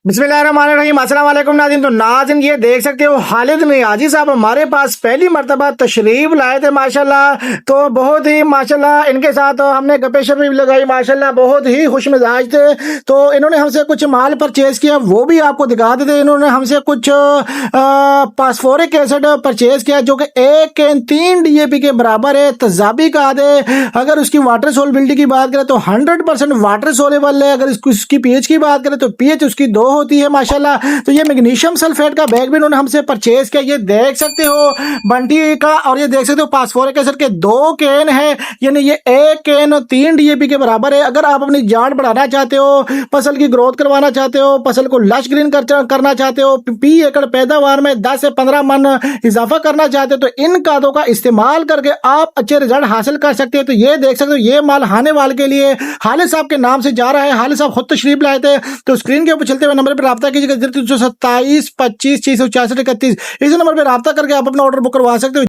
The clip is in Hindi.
बिस्मिल्लाहिर्रहमानिर्रहीम अस्सलाम वालेकुम नाज़रीन। तो नाज़रीन ये देख सकते हो खालिद नियाज़ी साहब हमारे पास पहली मर्तबा तशरीफ लाए थे माशाल्लाह। तो बहुत ही माशाल्लाह इनके साथ हमने गप्पे शप्पे भी लगाई माशाल्लाह, बहुत ही खुश मिजाज थे। तो इन्होंने हमसे कुछ माल परचेज किया, वो भी आपको दिखा देते। इन्होंने हमसे कुछ फास्फोरिक एसिड परचेज किया जो कि 1 कैन 3 DAP के बराबर है। तजाबी का दे अगर उसकी वाटर सोलबिलिटी की बात करें तो 100% वाटर सोलेबल है। अगर उसकी पीएच की बात करें तो पीएच उसकी 2 होती है माशाल्लाह। तो ये मैग्नीशियम सल्फेट का बैग भी इन्होंने हमसे परचेज किया, ये देख सकते हो बंटी का। और ये देख सकते हो फास्फोरिक एसिड के 2 कैन है, यानी ये 1 कैन 3 DAP के बराबर है। अगर आप अपनी जान बढ़ाना चाहते हो, फसल की ग्रोथ करवाना चाहते हो, फसल को लश ग्रीन करना चाहते हो, 20 एकड़ पैदावार में 10 से 15 मन इजाफा करना चाहते हो, तो इन खादों का इस्तेमाल करके आप अच्छे रिजल्ट हासिल कर सकते हो। तो ये देख सकते हो ये माल हाने वाल के लिए हालिद साहब के नाम से जा रहा है। हालिद साहब खुद तशरीफ लाए थे। तो स्क्रीन के ऊपर चलते हुए नंबर पर रब्ता कीजिएगा 0327 25 664 31। इस नंबर पर रब्ता करके आप अपना ऑर्डर बुक करवा सकते हो।